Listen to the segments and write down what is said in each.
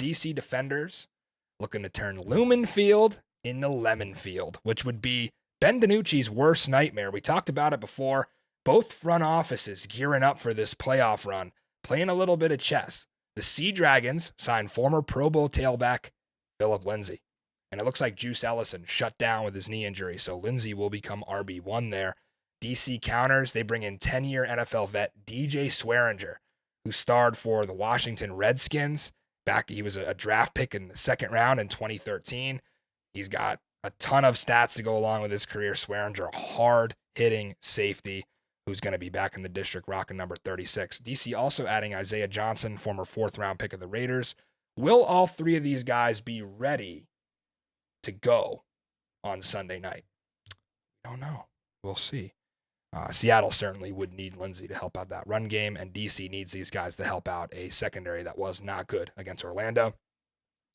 DC defenders looking to turn Lumen Field into Lemon Field, which would be Ben DiNucci's worst nightmare. We talked about it before. Both front offices gearing up for this playoff run, playing a little bit of chess. The Sea Dragons signed former Pro Bowl tailback Philip Lindsay. And it looks like Juice Ellison shut down with his knee injury, so Lindsay will become RB1 there. DC counters, they bring in 10-year NFL vet DJ Swearinger, who starred for the Washington Redskins. He was a draft pick in the second round in 2013. He's got a ton of stats to go along with his career. Swearinger, a hard-hitting safety who's going to be back in the district rocking number 36. DC also adding Isaiah Johnson, former fourth-round pick of the Raiders. Will all three of these guys be ready to go on Sunday night? I don't know. We'll see. Seattle certainly would need Lindsay to help out that run game, and DC needs these guys to help out a secondary that was not good against Orlando.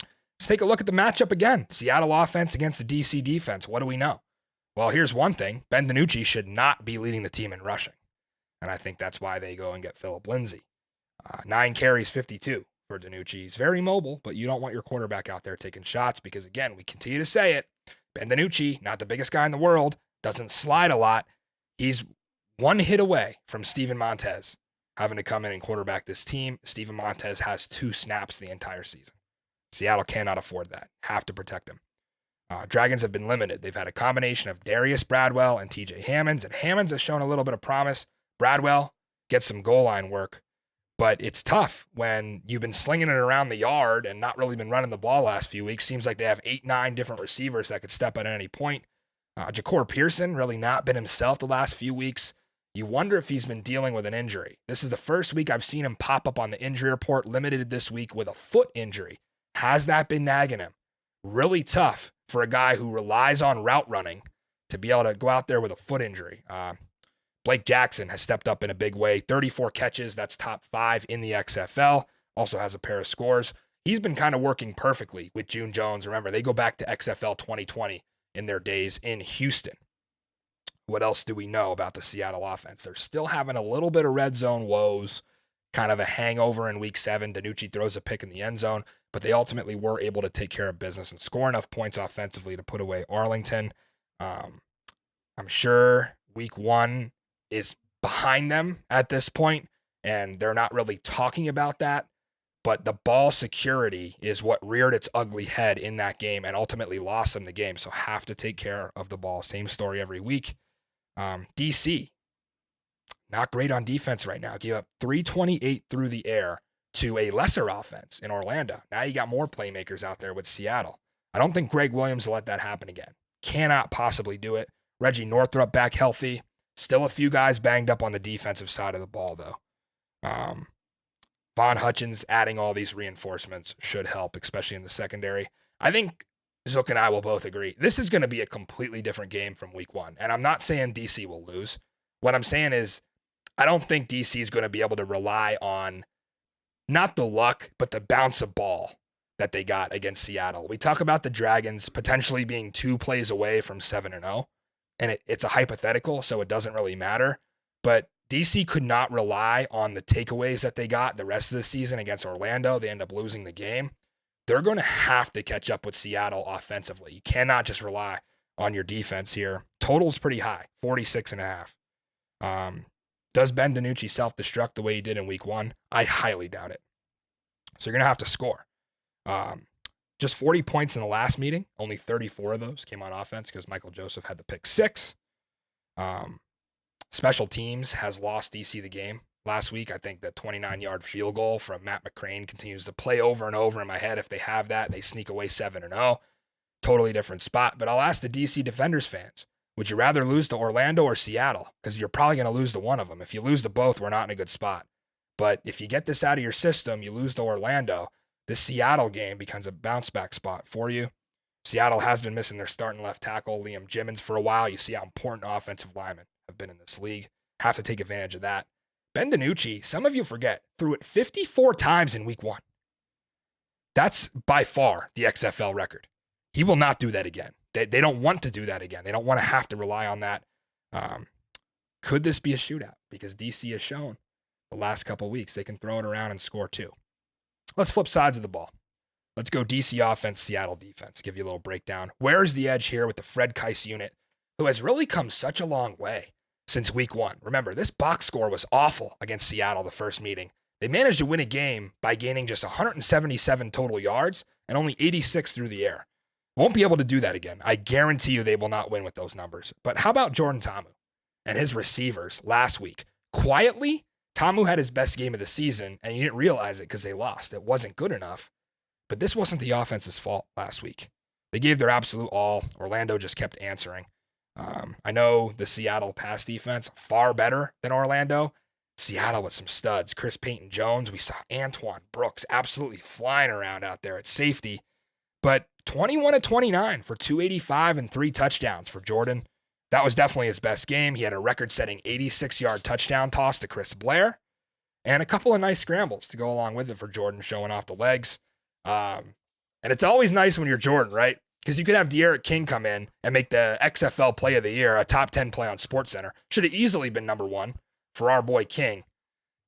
Let's take a look at the matchup again. Seattle offense against the DC defense. What do we know? Well, here's one thing. Ben DiNucci should not be leading the team in rushing, and I think that's why they go and get Philip Lindsay. 9 carries, 52 for DiNucci. He's very mobile, but you don't want your quarterback out there taking shots because, again, we continue to say it. Ben DiNucci, not the biggest guy in the world, doesn't slide a lot. He's one hit away from Steven Montez having to come in and quarterback this team. Steven Montez has 2 snaps the entire season. Seattle cannot afford that. Have to protect him. Dragons have been limited. They've had a combination of Darius Bradwell and TJ Hammonds, and Hammonds has shown a little bit of promise. Bradwell gets some goal line work, but it's tough when you've been slinging it around the yard and not really been running the ball last few weeks. Seems like they have 8-9 different receivers that could step out at any point. Ja'Cour Pearson really not been himself the last few weeks. You wonder if he's been dealing with an injury. This is the first week I've seen him pop up on the injury report, limited this week with a foot injury. Has that been nagging him? Really tough for a guy who relies on route running to be able to go out there with a foot injury. Blake Jackson has stepped up in a big way. 34 catches, that's top 5 in the XFL. Also has a pair of scores. He's been kind of working perfectly with June Jones. Remember, they go back to XFL 2020 in their days in Houston. What else do we know about the Seattle offense? They're still having a little bit of red zone woes, kind of a hangover in week 7. DiNucci throws a pick in the end zone, but they ultimately were able to take care of business and score enough points offensively to put away Arlington. I'm sure week 1 is behind them at this point, and they're not really talking about that, but the ball security is what reared its ugly head in that game and ultimately lost them the game, so have to take care of the ball. Same story every week. DC, not great on defense right now. Gave up 328 through the air to a lesser offense in Orlando. Now you got more playmakers out there with Seattle. I don't think Greg Williams will let that happen again. Cannot possibly do it. Reggie Northrup back healthy. Still a few guys banged up on the defensive side of the ball, though. Von Hutchins adding all these reinforcements should help, especially in the secondary. I think Zook and I will both agree. This is going to be a completely different game from week 1. And I'm not saying DC will lose. What I'm saying is I don't think DC is going to be able to rely on not the luck, but the bounce of ball that they got against Seattle. We talk about the Dragons potentially being 2 plays away from 7-0. And it's a hypothetical, so it doesn't really matter. But DC could not rely on the takeaways that they got the rest of the season against Orlando. They end up losing the game. They're going to have to catch up with Seattle offensively. You cannot just rely on your defense here. Total's pretty high, 46.5. Does Ben DiNucci self-destruct the way he did in week 1? I highly doubt it. So you're going to have to score. Just 40 points in the last meeting. Only 34 of those came on offense because Michael Joseph had the pick 6. Special teams has lost DC the game. Last week, I think the 29-yard field goal from Matt McCrane continues to play over and over in my head. If they have that, they sneak away 7-0. Totally different spot. But I'll ask the DC Defenders fans, would you rather lose to Orlando or Seattle? Because you're probably going to lose to one of them. If you lose to both, we're not in a good spot. But if you get this out of your system, you lose to Orlando, this Seattle game becomes a bounce-back spot for you. Seattle has been missing their starting left tackle, Liam Jimmons, for a while. You see how important offensive linemen have been in this league. Have to take advantage of that. Ben DiNucci, some of you forget, threw it 54 times in week 1. That's by far the XFL record. He will not do that again. They don't want to do that again. They don't want to have to rely on that. Could this be a shootout? Because DC has shown the last couple of weeks they can throw it around and score too. Let's flip sides of the ball. Let's go DC offense, Seattle defense. Give you a little breakdown. Where's the edge here with the Fred Keiss unit, who has really come such a long way since week 1. Remember, this box score was awful against Seattle the first meeting. They managed to win a game by gaining just 177 total yards and only 86 through the air. Won't be able to do that again. I guarantee you they will not win with those numbers. But how about Jordan Ta'amu and his receivers last week? Quietly, Ta'amu had his best game of the season, and you didn't realize it because they lost. It wasn't good enough. But this wasn't the offense's fault last week. They gave their absolute all. Orlando just kept answering. I know the Seattle pass defense, far better than Orlando. Seattle with some studs. Chris Payton-Jones. We saw Antoine Brooks absolutely flying around out there at safety. But 21-29 for 285 and 3 touchdowns for Jordan. That was definitely his best game. He had a record-setting 86-yard touchdown toss to Chris Blair. And a couple of nice scrambles to go along with it for Jordan, showing off the legs. And it's always nice when you're Jordan, right? Because you could have De'Aaron King come in and make the XFL play of the year, a top 10 play on SportsCenter. Should have easily been number 1 for our boy King.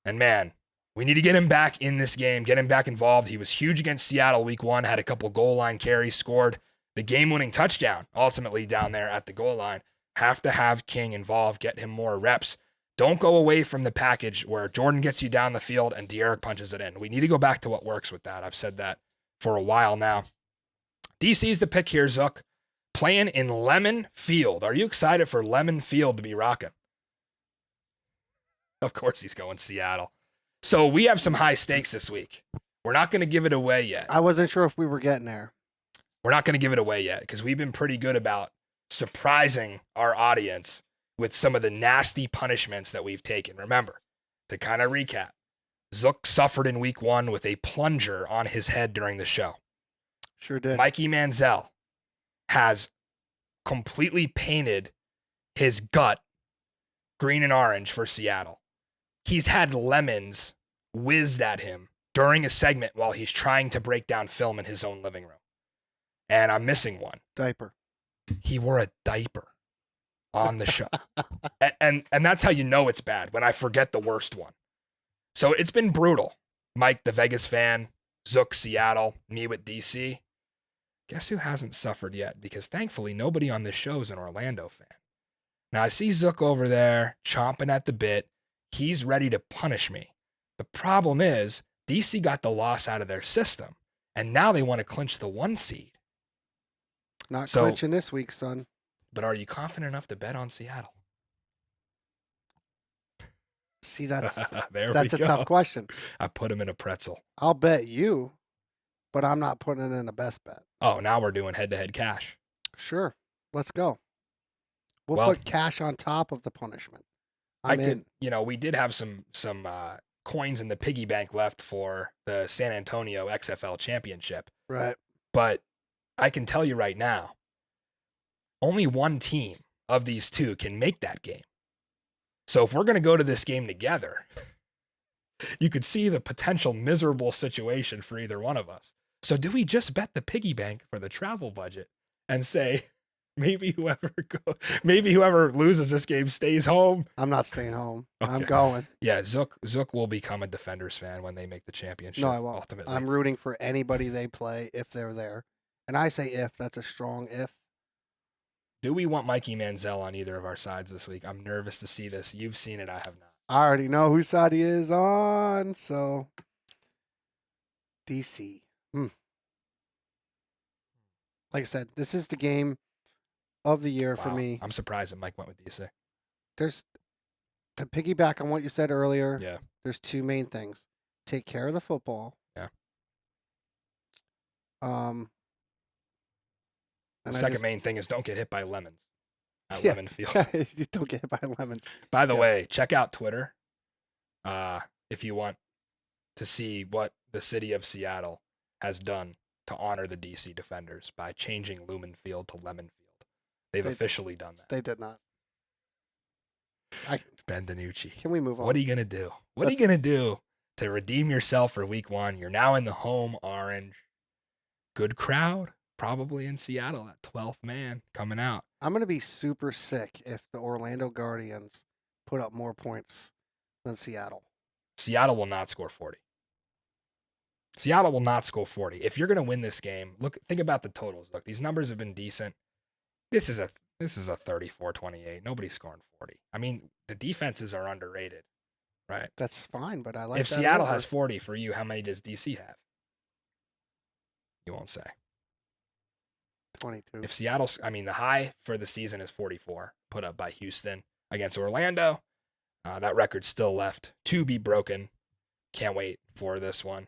And man, we need to get him back in this game, get him back involved. He was huge against Seattle week 1, had a couple goal line carries, scored the game-winning touchdown ultimately down there at the goal line. Have to have King involved, get him more reps. Don't go away from the package where Jordan gets you down the field and De'Aaron punches it in. We need to go back to what works with that. I've said that for a while now. DC's the pick here, Zook. Playing in Lemon Field. Are you excited for Lemon Field to be rocking? Of course he's going Seattle. So we have some high stakes this week. We're not going to give it away yet. I wasn't sure if we were getting there. We're not going to give it away yet because we've been pretty good about surprising our audience with some of the nasty punishments that we've taken. Remember, to kind of recap, Zook suffered in week 1 with a plunger on his head during the show. Sure did. Mikey Manziel has completely painted his gut green and orange for Seattle. He's had lemons whizzed at him during a segment while he's trying to break down film in his own living room. And I'm missing one. Diaper. He wore a diaper on the show. and that's how you know it's bad, when I forget the worst one. So it's been brutal. Mike, the Vegas fan, Zook, Seattle, me with DC. Guess who hasn't suffered yet? Because thankfully, nobody on this show is an Orlando fan. Now, I see Zook over there chomping at the bit. He's ready to punish me. The problem is, DC got the loss out of their system, and now they want to clinch the 1 seed. Not clinching this week, son. But are you confident enough to bet on Seattle? See, that's a tough question. I put him in a pretzel. I'll bet you, but I'm not putting it in the best bet. Oh, now we're doing head-to-head cash. Sure. Let's go. We'll put cash on top of the punishment. We did have some coins in the piggy bank left for the San Antonio XFL championship. Right. But I can tell you right now, only one team of these two can make that game. So if we're going to go to this game together, you could see the potential miserable situation for either one of us. So do we just bet the piggy bank for the travel budget and say, maybe whoever loses this game stays home? I'm not staying home. Okay. I'm going. Yeah, Zook will become a Defenders fan when they make the championship. No, I won't. Ultimately. I'm rooting for anybody they play if they're there. And I say if, that's a strong if. Do we want Mikey Manziel on either of our sides this week? I'm nervous to see this. You've seen it. I have not. I already know whose side he is on. So, DC. Like I said, this is the game of the year for me. I'm surprised that Mike went with DC. There's, to piggyback on what you said earlier, Yeah. There's 2 main things. Take care of the football. Yeah. And the second main thing is don't get hit by lemons at Yeah. Lemon Field. Don't get hit by lemons. By the way, check out Twitter if you want to see what the city of Seattle has done to honor the DC Defenders by changing Lumen Field to Lemon Field. They've officially done that. They did not. Ben DiNucci. Can we move on? What are you going to do? What are you going to do to redeem yourself for week 1? You're now in the home orange. Good crowd, probably in Seattle, that 12th man coming out. I'm going to be super sick if the Orlando Guardians put up more points than Seattle. Seattle will not score 40. Seattle will not score 40. If you're going to win this game, think about the totals. Look, these numbers have been decent. This is a 34-28. Nobody's scoring 40. I mean, the defenses are underrated, right? That's fine, but I like if that Seattle over. has 40 for you, how many does DC have? You won't say. 22. If Seattle's, I mean, the high for the season is 44, put up by Houston against Orlando. That record's still left to be broken. Can't wait for this one.